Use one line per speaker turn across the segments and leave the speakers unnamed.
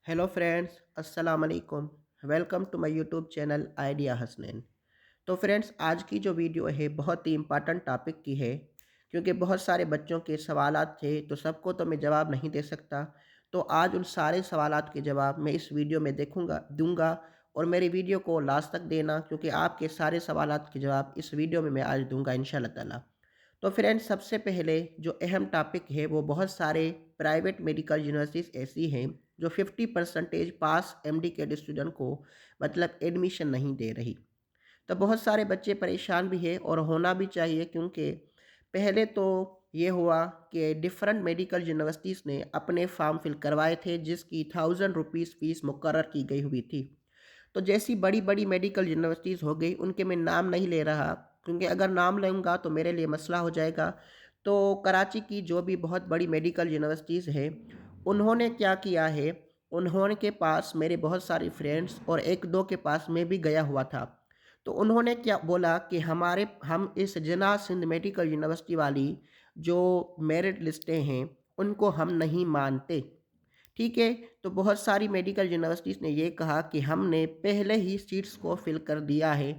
Hello friends, अस्सलाम वालेकुम। Welcome to my YouTube channel idea Hasnain. तो फ्रेंड्स, आज की जो वीडियो है बहुत ही इम्पॉर्टेंट टॉपिक की है, क्योंकि बहुत सारे बच्चों के सवालात थे तो सबको तो मैं जवाब नहीं दे सकता। तो आज उन सारे सवालात के जवाब मैं इस वीडियो में दूंगा। और मेरी वीडियो को लास्ट तक देना, क्योंकि आपके सारे सवालात के जवाब इस वीडियो में मैं आज दूंगा इंशाल्लाह ताला। तो फ्रेंड्स, सबसे पहले जो अहम टॉपिक है वो बहुत सारे प्राइवेट मेडिकल यूनिवर्सिटीज़ ऐसी हैं जो 50% पास एमडी के स्टूडेंट को मतलब एडमिशन नहीं दे रही। तो बहुत सारे बच्चे परेशान भी हैं और होना भी चाहिए, क्योंकि पहले तो ये हुआ कि डिफरेंट मेडिकल यूनिवर्सिटीज़ ने अपने फॉर्म फिल करवाए थे जिसकी 1000 रुपीज़ फ़ीस मुकर्रर की गई हुई थी। तो जैसी बड़ी-बड़ी मेडिकल यूनिवर्सिटीज़ हो गई, उनके मैं नाम नहीं ले रहा, क्योंकि अगर नाम लूँगा तो मेरे लिए मसला हो जाएगा। तो कराची की जो भी बहुत बड़ी मेडिकल यूनिवर्सिटीज़ हैं, उन्होंने क्या किया है, उन्होंने के पास मेरे बहुत सारे फ्रेंड्स और 1-2 के पास मैं भी गया हुआ था। तो उन्होंने क्या बोला कि हम इस जिन्ना सिंध मेडिकल यूनिवर्सिटी वाली जो मेरिट लिस्टें हैं, उनको हम नहीं मानते। ठीक है, तो बहुत सारी मेडिकल यूनिवर्सिटीज़ ने ये कहा कि हमने पहले ही सीट्स को फिल कर दिया है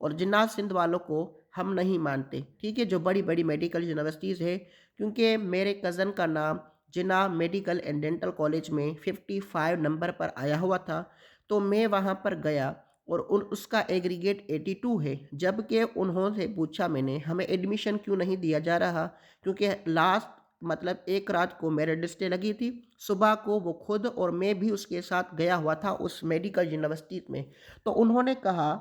और जिन्ना सिंध वालों को हम नहीं मानते। ठीक है, जो बड़ी-बड़ी मेडिकल यूनिवर्सिटीज़ है, क्योंकि मेरे कज़न का नाम जिन्ना मेडिकल एंड डेंटल कॉलेज में 55 नंबर पर आया हुआ था, तो मैं वहाँ पर गया और उन उसका एग्रीगेट 82 है। जबकि उन्होंने पूछा मैंने, हमें एडमिशन क्यों नहीं दिया जा रहा? क्योंकि लास्ट मतलब एक रात को मेरे लिस्टें लगी थी, सुबह को वो खुद और मैं भी उसके साथ गया हुआ था उस मेडिकल यूनिवर्सिटी में। तो उन्होंने कहा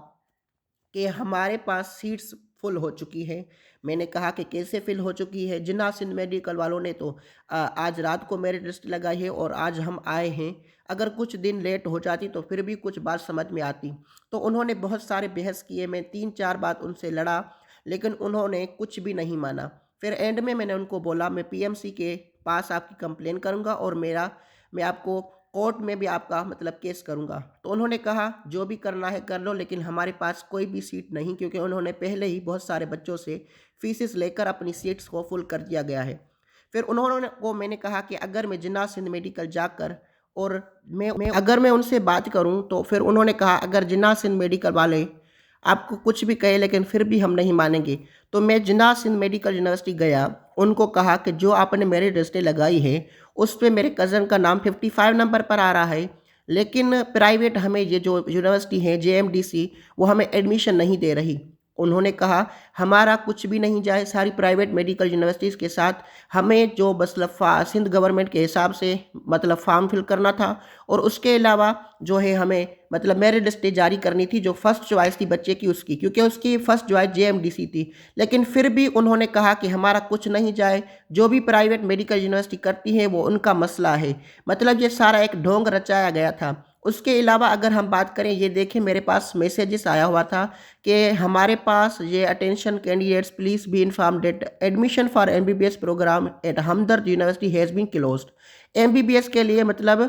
कि हमारे पास सीट्स फुल हो चुकी है। मैंने कहा कि कैसे फिल हो चुकी है? जिन्ना सिंध मेडिकल वालों ने तो आज रात को मेरिट लिस्ट लगाई है और आज हम आए हैं। अगर कुछ दिन लेट हो जाती तो फिर भी कुछ बात समझ में आती। तो उन्होंने बहुत सारे बहस किए, मैं 3-4 बात उनसे लड़ा, लेकिन उन्होंने कुछ भी नहीं माना। फिर एंड में मैंने उनको बोला मैं पीएमसी के पास आपकी कंप्लेन करूँगा और मैं आपको कोर्ट में भी आपका मतलब केस करूँगा। तो उन्होंने कहा जो भी करना है कर लो, लेकिन हमारे पास कोई भी सीट नहीं, क्योंकि उन्होंने पहले ही बहुत सारे बच्चों से फीसेस लेकर अपनी सीट्स को फुल कर दिया गया है। फिर उन्होंने को मैंने कहा कि अगर मैं जिन्ना सिंध मेडिकल जाकर और मैं अगर मैं उनसे बात करूं, तो फिर उन्होंने कहा अगर जिन्ना सिंध मेडिकल वाले आपको कुछ भी कहे लेकिन फिर भी हम नहीं मानेंगे। तो मैं जिन्ना सिंध मेडिकल यूनिवर्सिटी गया, उनको कहा कि जो आपने मेरी रजिस्ट्री लगाई है उस पे मेरे कज़न का नाम 55 नंबर पर आ रहा है, लेकिन प्राइवेट हमें ये जो यूनिवर्सिटी है जेएमडीसी, वो हमें एडमिशन नहीं दे रही। उन्होंने कहा हमारा कुछ भी नहीं जाए सारी प्राइवेट मेडिकल यूनिवर्सिटीज़ के साथ, हमें जो बस सिंध गवर्नमेंट के हिसाब से मतलब फॉर्म फिल करना था, और उसके अलावा जो है हमें मतलब मेरिट लिस्ट जारी करनी थी जो फर्स्ट चॉइस थी बच्चे की उसकी, क्योंकि उसकी फर्स्ट चॉइस जेएमडीसी थी। लेकिन फिर भी उन्होंने कहा कि हमारा कुछ नहीं जाए, जो भी प्राइवेट मेडिकल यूनिवर्सिटी करती है वो उनका मसला है। मतलब ये सारा एक ढोंग रचाया गया था। उसके अलावा अगर हम बात करें, ये देखें मेरे पास मैसेजेस आया हुआ था कि हमारे पास ये attention candidates please be informed that admission for MBBS program at Hamdard university has been closed. MBBS के लिए मतलब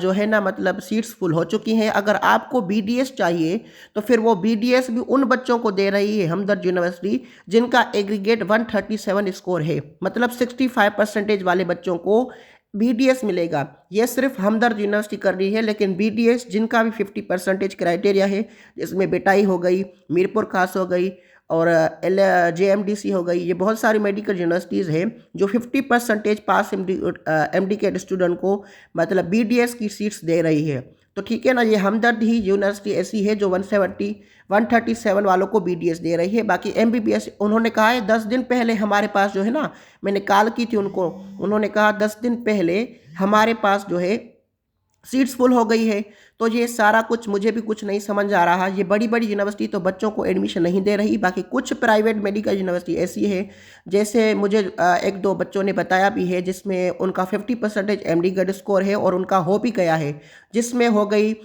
जो है ना मतलब सीट्स फुल हो चुकी हैं। अगर आपको बीडीएस चाहिए तो फिर वो बीडीएस भी उन बच्चों को दे रही है हमदर्द यूनिवर्सिटी जिनका एग्रीगेट 137 स्कोर है, मतलब 65% वाले बच्चों को बीडीएस मिलेगा। ये सिर्फ हमदर्द यूनिवर्सिटी कर रही है, लेकिन बीडीएस जिनका भी 50% क्राइटेरिया है, जिसमें बेटाई हो गई, मीरपुर खास हो गई और एल जेएमडीसी हो गई, ये बहुत सारी मेडिकल यूनिवर्सिटीज़ हैं जो 50% पास एमडी के स्टूडेंट को मतलब बीडीएस की सीट्स दे रही है। तो ठीक है ना, ये हमदर्द ही यूनिवर्सिटी ऐसी है जो 137 वालों को बीडीएस दे रही है। बाकी एमबीबीएस उन्होंने कहा है 10 दिन पहले हमारे पास जो है ना, मैंने कॉल की थी उनको, उन्होंने कहा 10 दिन पहले हमारे पास जो है सीट्स फुल हो गई है। तो ये सारा कुछ मुझे भी कुछ नहीं समझ आ रहा। ये बड़ी-बड़ी यूनिवर्सिटी तो बच्चों को एडमिशन नहीं दे रही, बाकी कुछ प्राइवेट मेडिकल यूनिवर्सिटी ऐसी है, जैसे मुझे 1-2 बच्चों ने बताया भी है जिसमें उनका 50% एमडी ग्रेड स्कोर है और उनका हो भी गया है, जिसमें हो गई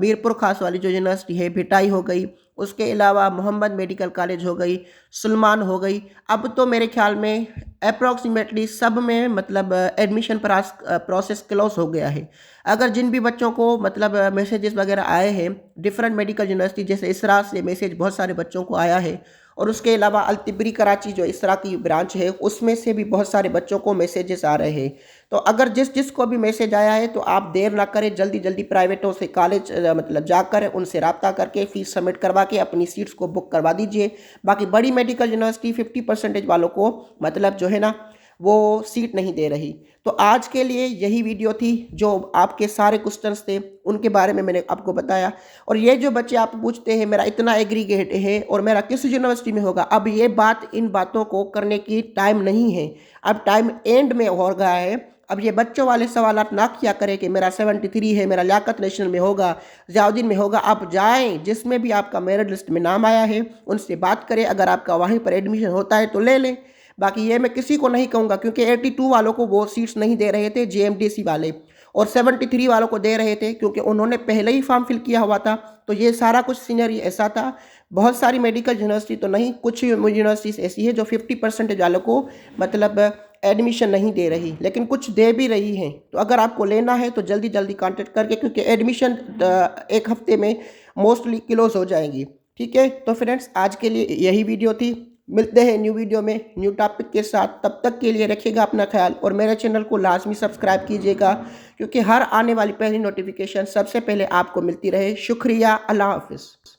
मीरपुर खास वाली जो यूनिवर्सिटी है, भिटाई हो गई, उसके अलावा मोहम्मद मेडिकल कॉलेज हो गई, सुलेमान हो गई। अब तो मेरे ख्याल में अप्रॉक्सीमेटली सब में मतलब एडमिशन प्रोसेस क्लोज हो गया है। अगर जिन भी बच्चों को मतलब मैसेजेस वगैरह आए हैं डिफरेंट मेडिकल यूनिवर्सिटी, जैसे इसरा से मैसेज बहुत सारे बच्चों को आया है और उसके अलावा अल-तिबरी कराची जो इस तरह की ब्रांच है उसमें से भी बहुत सारे बच्चों को मैसेजेस आ रहे हैं। तो अगर जिस को भी मैसेज आया है तो आप देर ना करें, जल्दी जल्दी प्राइवेटों से कॉलेज मतलब जाकर उनसे रब्ता करके फ़ीस सबमिट करवा के अपनी सीट्स को बुक करवा दीजिए। बाकी बड़ी मेडिकल यूनिवर्सिटी 50% वालों को मतलब जो है ना वो सीट नहीं दे रही। तो आज के लिए यही वीडियो थी, जो आपके सारे क्वेश्चंस थे उनके बारे में मैंने आपको बताया। और ये जो बच्चे आप पूछते हैं मेरा इतना एग्रीगेट है और मेरा किस यूनिवर्सिटी में होगा, अब ये बात इन बातों को करने की टाइम नहीं है, अब टाइम एंड में हो गया है। अब ये बच्चों वाले सवाल ना किया करें कि मेरा 73 है, मेरा लियाकत नेशनल में होगा, ज़ियाउद्दीन में होगा। आप जाएं जिसमें भी आपका मेरिट लिस्ट में नाम आया है उनसे बात करें, अगर आपका वहीं पर एडमिशन होता है तो ले लें। बाकी ये मैं किसी को नहीं कहूँगा, क्योंकि 82 वालों को वो सीट्स नहीं दे रहे थे JMDC वाले, और 73 वालों को दे रहे थे क्योंकि उन्होंने पहले ही फॉर्म फिल किया हुआ था। तो ये सारा कुछ सीनरी ऐसा था। बहुत सारी मेडिकल यूनिवर्सिटी तो नहीं, कुछ यूनिवर्सिटीज़ ऐसी है जो 50% वालों को मतलब एडमिशन नहीं दे रही, लेकिन कुछ दे भी रही हैं। तो अगर आपको लेना है तो जल्दी जल्दी कांटेक्ट करके, क्योंकि एडमिशन एक हफ्ते में मोस्टली क्लोज हो जाएंगी। ठीक है, तो फ्रेंड्स आज के लिए यही वीडियो थी। मिलते हैं न्यू वीडियो में न्यू टॉपिक के साथ। तब तक के लिए रखिएगा अपना ख्याल और मेरे चैनल को लाजमी सब्सक्राइब कीजिएगा, क्योंकि हर आने वाली पहली नोटिफिकेशन सबसे पहले आपको मिलती रहे। शुक्रिया, अल्लाह हाफिज़।